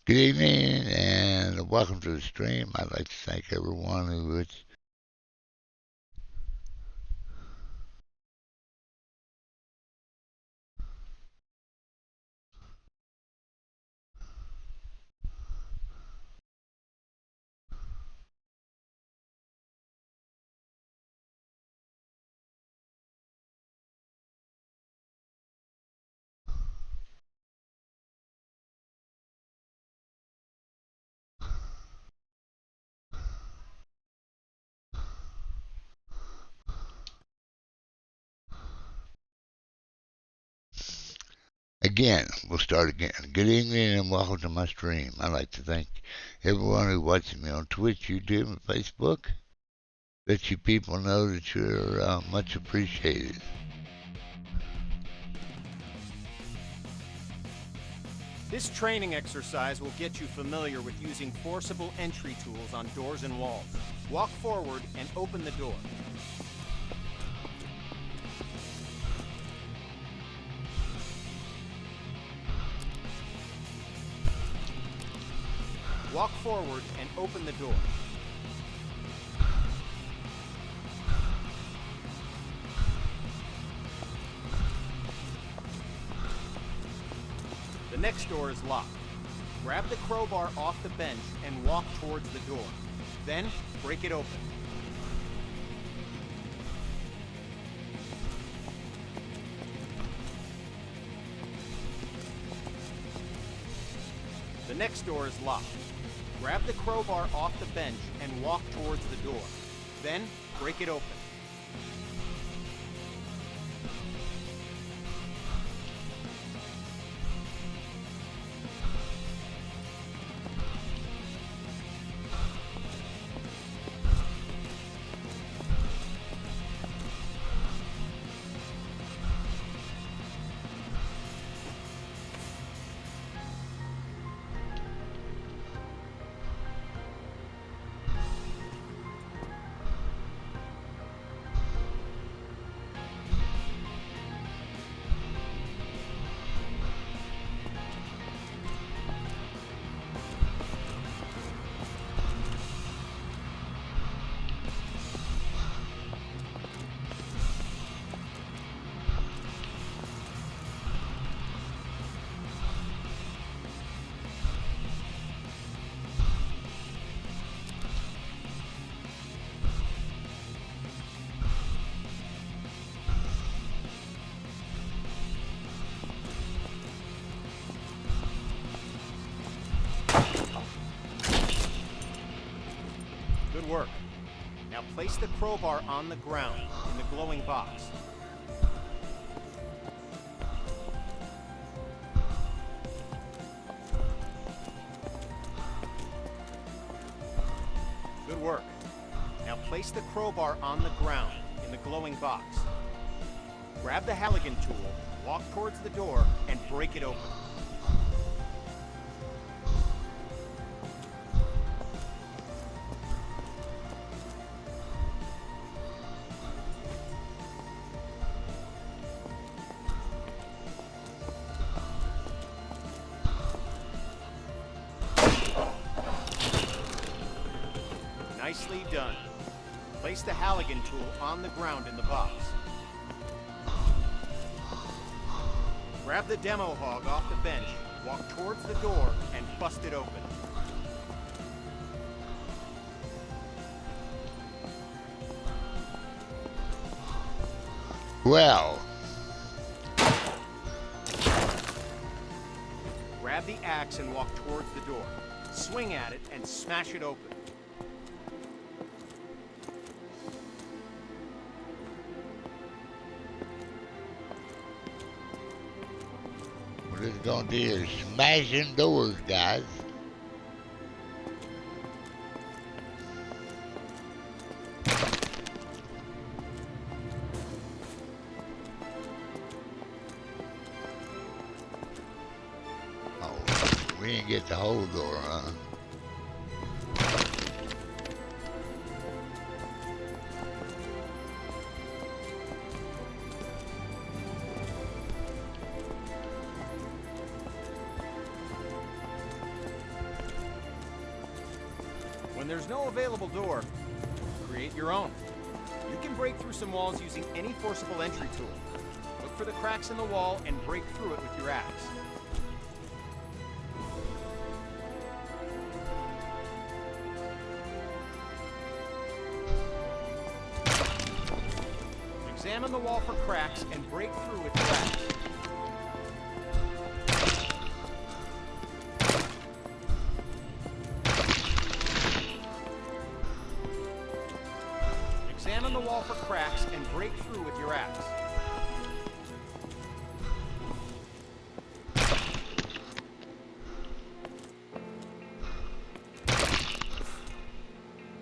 Good evening and welcome to the stream. I'd like to thank everyone who is. Again, we'll start again. Good evening and welcome to my stream. I'd like to thank everyone who watches me on Twitch, YouTube, and Facebook. Let you people know that you're much appreciated. This training exercise will get you familiar with using forcible entry tools on doors and walls. Walk forward and open the door. Walk forward and open the door. The next door is locked. Grab the crowbar off the bench and walk towards the door. Then, break it open. The next door is locked. Grab the crowbar off the bench and walk towards the door. Then, break it open. Good work. Now place the crowbar on the ground in the glowing box. Good work. Now place the crowbar on the ground in the glowing box. Grab the Halligan tool, walk towards the door, and break it open. Nicely done. Place the Halligan tool on the ground in the box. Grab the demo hog off the bench, walk towards the door, and bust it open. Well, Grab the axe and walk towards the door. Swing at it and smash it open. what it's going to do is smashing doors, guys. We didn't get the whole door, huh? When there's no available door, create your own. You can break through some walls using any forcible entry tool. Look for the cracks in the wall and break through it with your axe. Examine the wall for cracks and break through with your axe. Examine the wall for cracks and break through with your axe.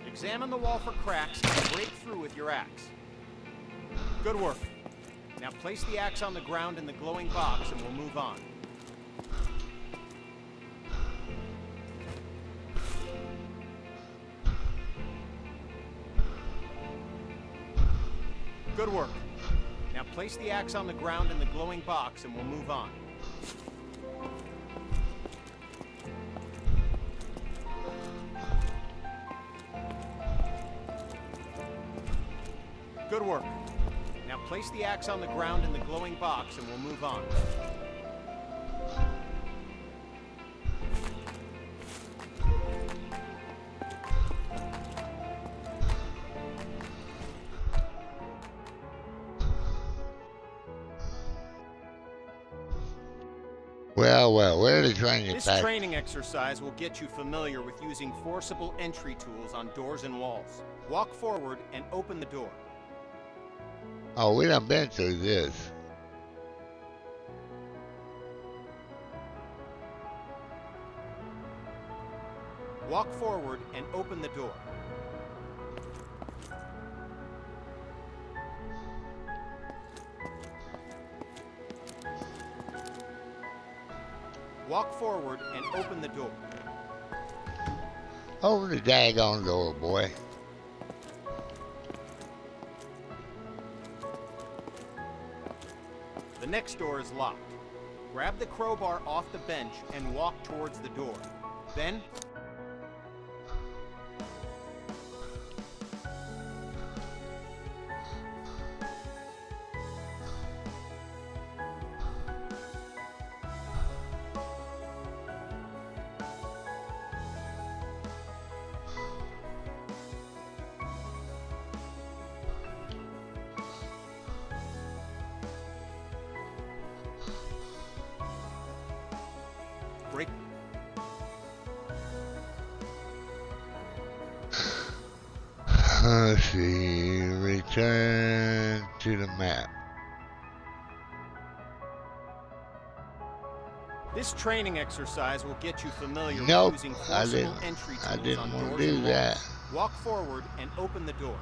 Examine the wall for cracks and break through with your axe. Good work. Now place the axe on the ground in the glowing box and we'll move on. Good work. Now place the axe on the ground in the glowing box and we'll move on. Good work. Now place the axe on the ground in the glowing box and we'll move on. Well, where are they trying to This attack? training exercise will get you familiar with using forcible entry tools on doors and walls. Walk forward and open the door. Oh, we done been through this. Walk forward and open the door. Walk forward and open the door. Open the daggone door, boy. The next door is locked. Grab the crowbar off the bench and walk towards the door. Then, break. Let's see. Return to the map. This training exercise will get you familiar Nope, with using I forcible didn't. entry I tools didn't on want to doors do and that. walls. Walk forward and open the door.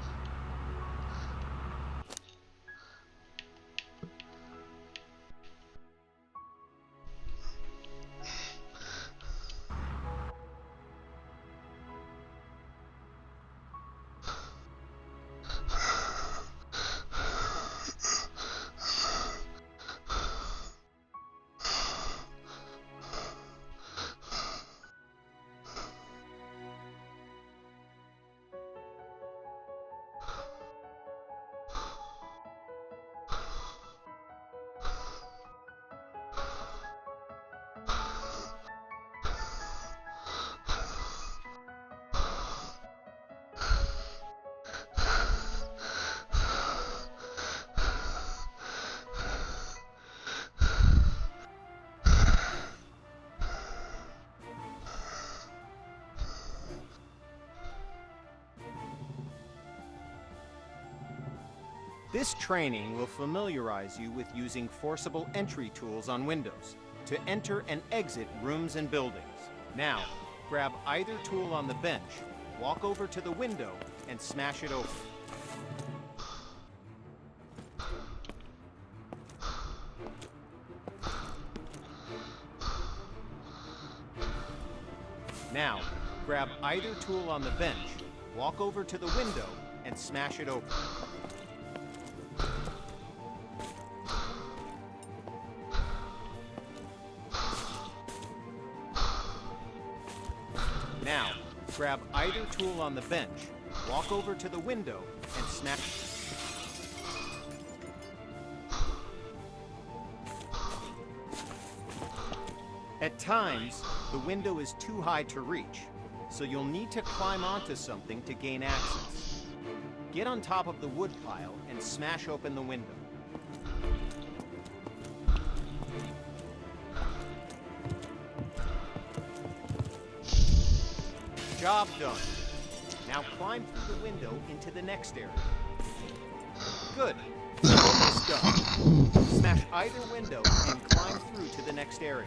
This training will familiarize you with using forcible entry tools on windows to enter and exit rooms and buildings. Now, grab either tool on the bench, walk over to the window, and smash it open. Now, grab either tool on the bench, walk over to the window, and smash it open. Now, Grab either tool on the bench, walk over to the window, and snap. At times, the window is too high to reach, so you'll need to climb onto something to gain access. Get on top of the wood pile and smash open the window. Job done. Now climb through the window into the next area. Good. Almost done. Smash either window and climb through to the next area.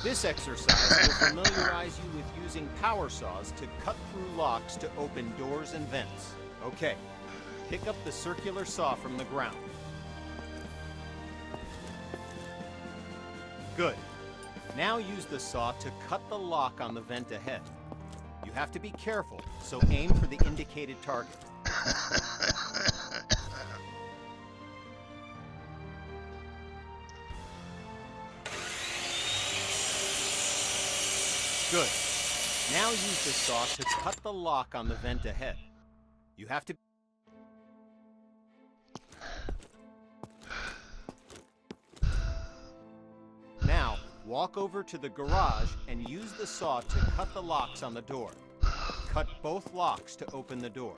This exercise will familiarize you with using power saws to cut through locks to open doors and vents. Okay, pick up the circular saw from the ground. Good. Now use the saw to cut the lock on the vent ahead. You have to be careful, so aim for the indicated target. Good. Now use the saw to cut the lock on the vent ahead. You have to... Now, walk over to the garage and use the saw to cut the locks on the door. Cut both locks to open the door.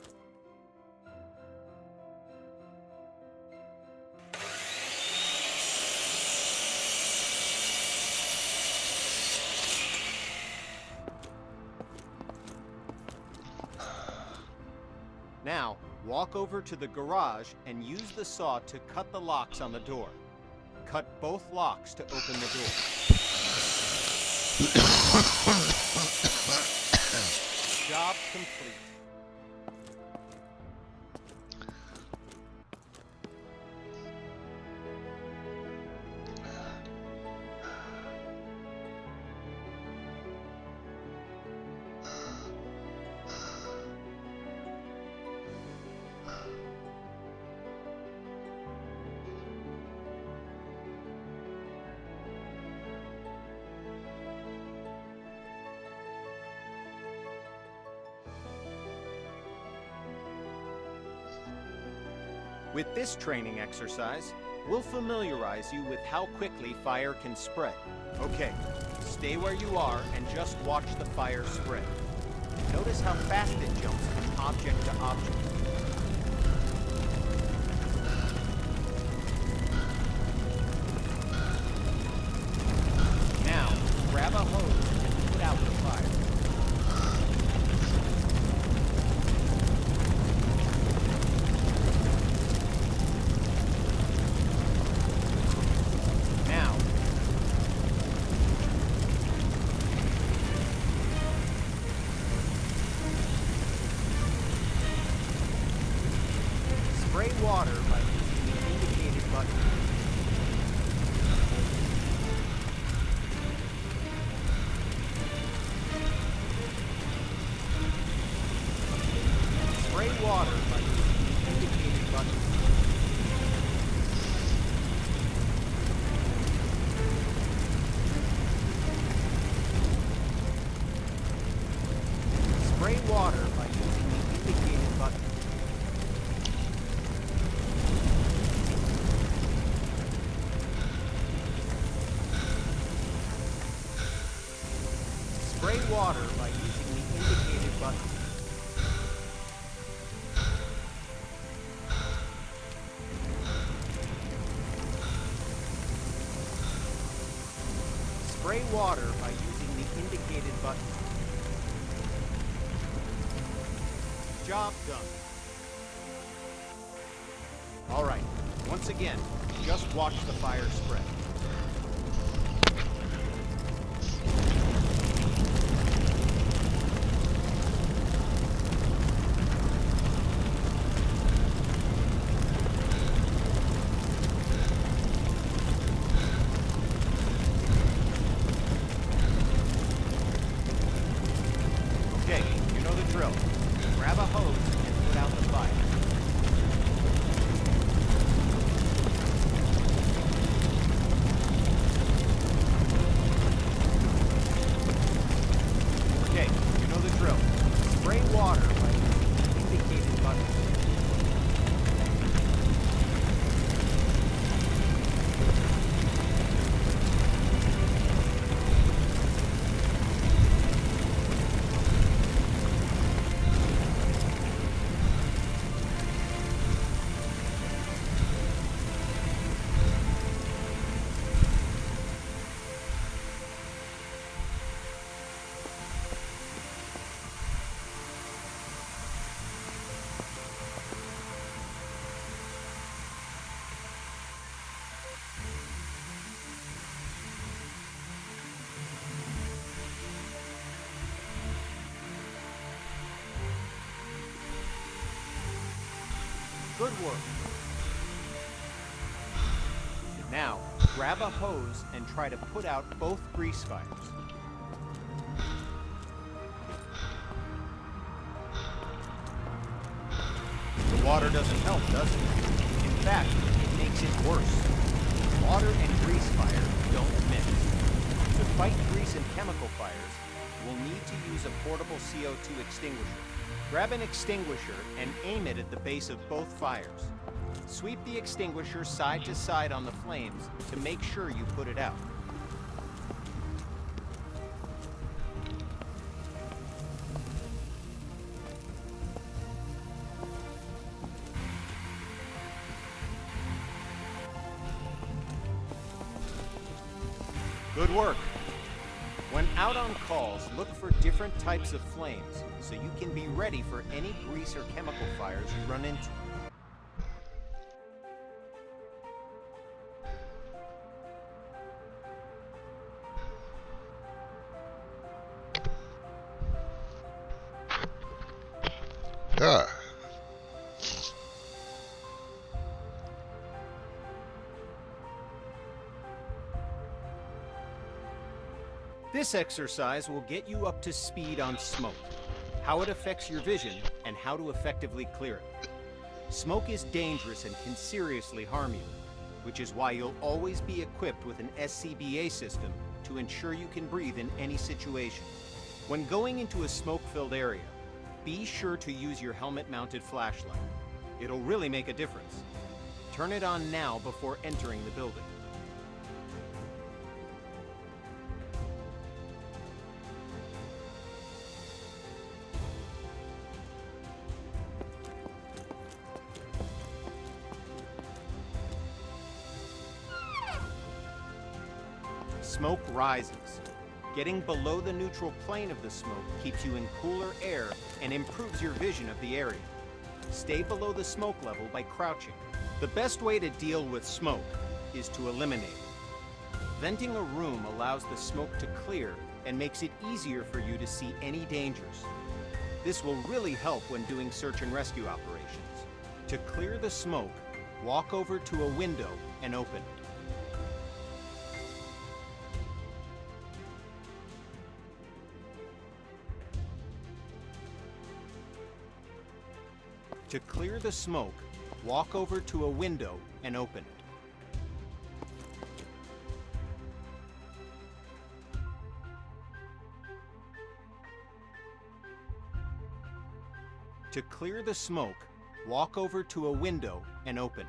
Now, walk over to the garage and use the saw to cut the locks on the door. Cut both locks to open the door. Job complete. With this training exercise, we'll familiarize you with how quickly fire can spread. Okay, stay where you are and just watch the fire spread. Notice how fast it jumps from object to object. Now, grab a hose and put out the fire. Spray water by using the indicated button. Spray water by using the indicated button. Spray water by using the indicated button. Spray water by using the indicated button. Spray water by using the indicated button. Job done. All right, once again, just watch the fire spread. Good work. Now, grab a hose and try to put out both grease fires. The water doesn't help, does it? In fact, it makes it worse. Water and grease fire don't mix. To fight grease and chemical fires, we'll need to use a portable CO2 extinguisher. Grab an extinguisher and aim it at the base of both fires. Sweep the extinguisher side to side on the flames to make sure you put it out. Good work. When out on calls, look for different types of flames so you can be ready for any grease or chemical fires you run into. Sure. This exercise will get you up to speed on smoke, how it affects your vision, and how to effectively clear it. Smoke is dangerous and can seriously harm you, which is why you'll always be equipped with an SCBA system to ensure you can breathe in any situation. When going into a smoke-filled area, be sure to use your helmet-mounted flashlight. It'll really make a difference. Turn it on now before entering the building. Smoke rises. Getting below the neutral plane of the smoke keeps you in cooler air and improves your vision of the area. Stay below the smoke level by crouching. The best way to deal with smoke is to eliminate it. Venting a room allows the smoke to clear and makes it easier for you to see any dangers. This will really help when doing search and rescue operations. To clear the smoke, walk over to a window and open it. To clear the smoke, walk over to a window and open it. To clear the smoke, walk over to a window and open it.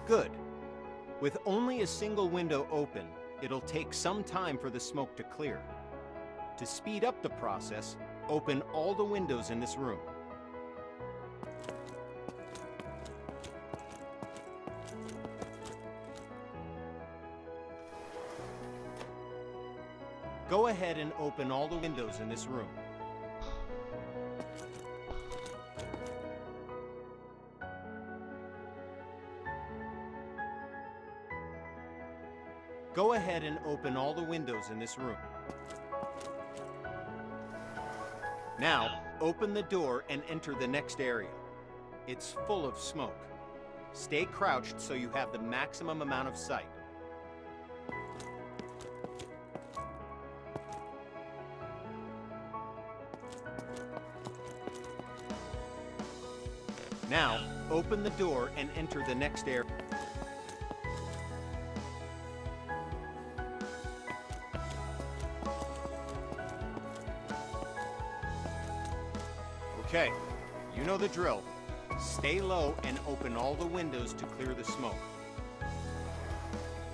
Good. With only a single window open, it'll take some time for the smoke to clear. To speed up the process, open all the windows in this room. Go ahead and open all the windows in this room. Go ahead and open all the windows in this room. Now, open the door and enter the next area. It's full of smoke. Stay crouched so you have the maximum amount of sight. Now, open the door and enter the next area. Okay, you know the drill. Stay low and open all the windows to clear the smoke.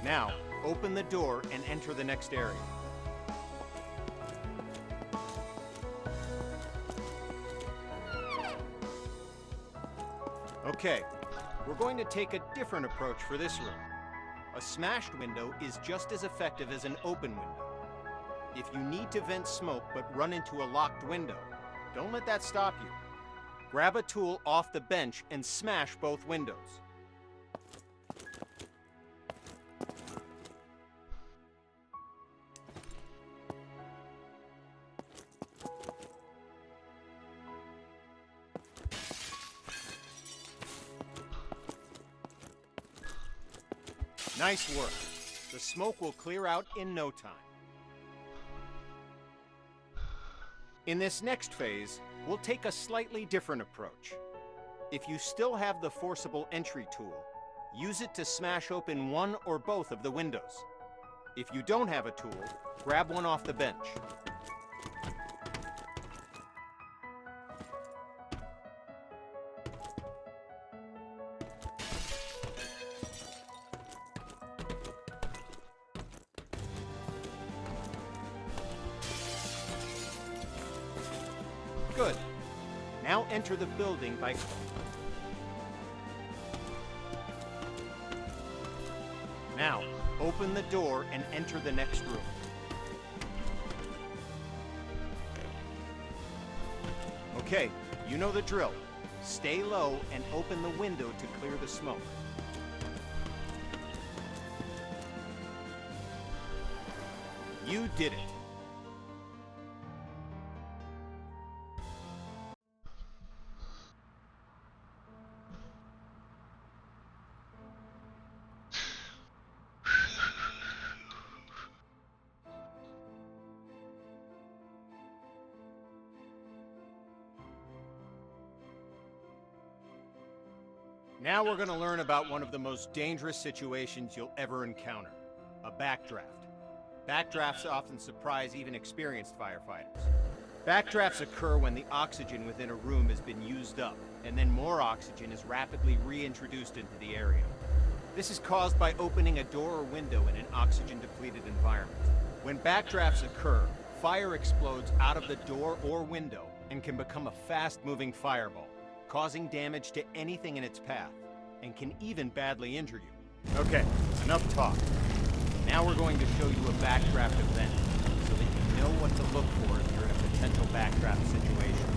Now, open the door and enter the next area. Okay, we're going to take a different approach for this room. A smashed window is just as effective as an open window. If you need to vent smoke but run into a locked window, don't let that stop you. Grab a tool off the bench and smash both windows. Nice work. The smoke will clear out in no time. In this next phase, we'll take a slightly different approach. If you still have the forcible entry tool, use it to smash open one or both of the windows. If you don't have a tool, grab one off the bench. Good. Now enter the building by... Now, open the door and enter the next room. Okay, you know the drill. Stay low and open the window to clear the smoke. You did it. Now we're going to learn about one of the most dangerous situations you'll ever encounter, a backdraft. Backdrafts often surprise even experienced firefighters. Backdrafts occur when the oxygen within a room has been used up, and then more oxygen is rapidly reintroduced into the area. This is caused by opening a door or window in an oxygen-depleted environment. When backdrafts occur, fire explodes out of the door or window and can become a fast-moving fireball, causing damage to anything in its path, and can even badly injure you. Okay, enough talk. Now we're going to show you a backdraft event, so that you know what to look for if you're in a potential backdraft situation.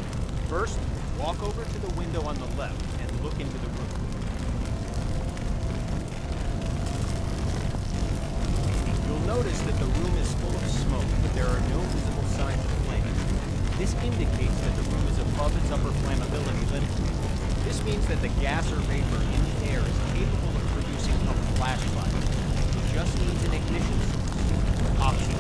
First, walk over to the window on the left and look into the room. You'll notice that the room is full of smoke, but there are no visible signs of flames. This indicates that the room is above its upper flammability limit. This means that the gas or vapor in the air is capable of producing a flash fire. It just needs an ignition source, oxygen.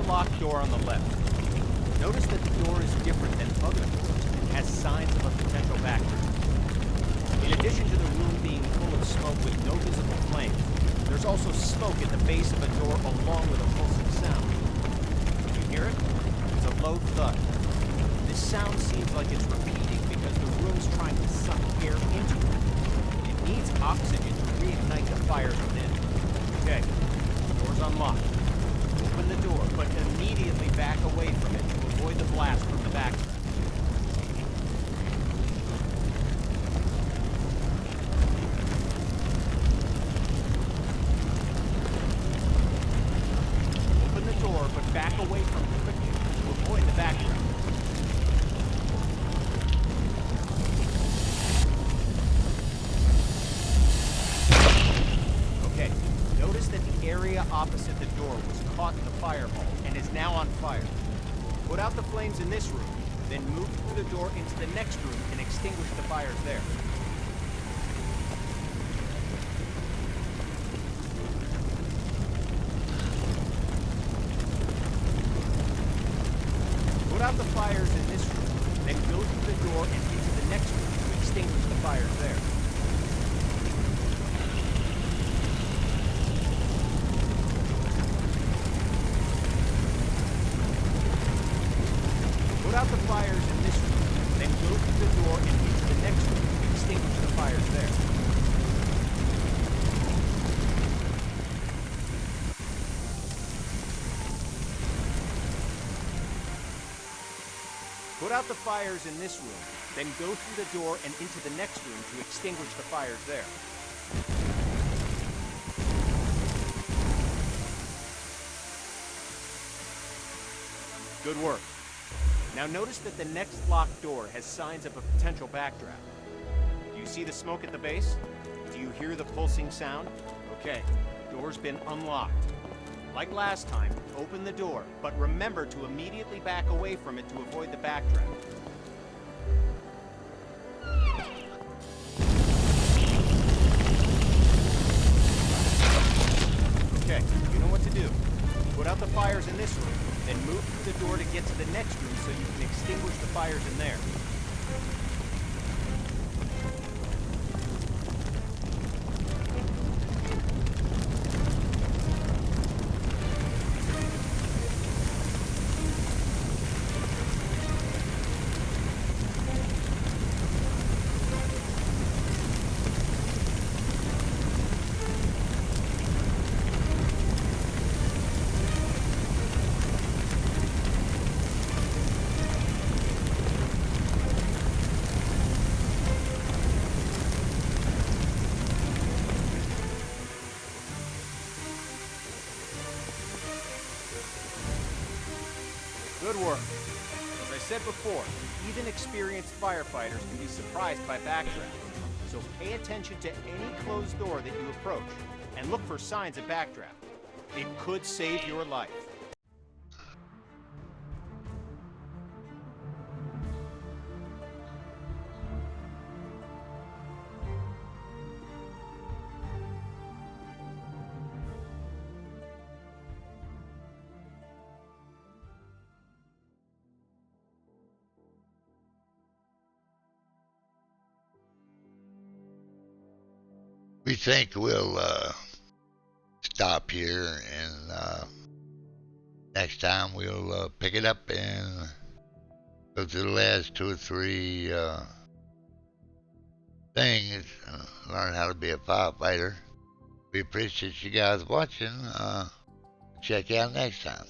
Locked door on the left. Notice that the door is different than other doors and has signs of a potential backdraft. In addition to the room being full of smoke with no visible flames, there's also smoke at the base of a door along with a pulsing sound. Can you hear it? It's a low thud. This sound seems like it's repeating because the room's trying to suck air into it. It needs oxygen to reignite the fires within. Okay, the door's unlocked. Open the door, but immediately back away from it to avoid the blast from the backdraft. Open the door, but back away from it quickly to avoid the backdraft. Okay, notice that the area opposite the door was caught in the fireball and is now on fire. Put out the flames in this room, then move through the door into the next room and extinguish the fires there. Put out the fires in this room, then go through the door and into the next room to extinguish the fires there. Put out the fires in this room, then go through the door and into the next room to extinguish the fires there. Put out the fires in this room, then go through the door and into the next room to extinguish the fires there. Good work. Now notice that the next locked door has signs of a potential backdraft. Do you see the smoke at the base? Do you hear the pulsing sound? Okay, door's been unlocked. Like last time, open the door, but remember to immediately back away from it to avoid the backdraft. Okay, you know what to do. Put out the fires in this room, then move through the door to get to the next room so you can extinguish the fires in there. Good work. As I said before, even experienced firefighters can be surprised by backdrafts. So pay attention to any closed door that you approach, and look for signs of backdraft. It could save your life. We think we'll stop here, and next time we'll pick it up and go through the last 2 or 3 things, learn how to be a firefighter. We appreciate you guys watching. Check you out next time.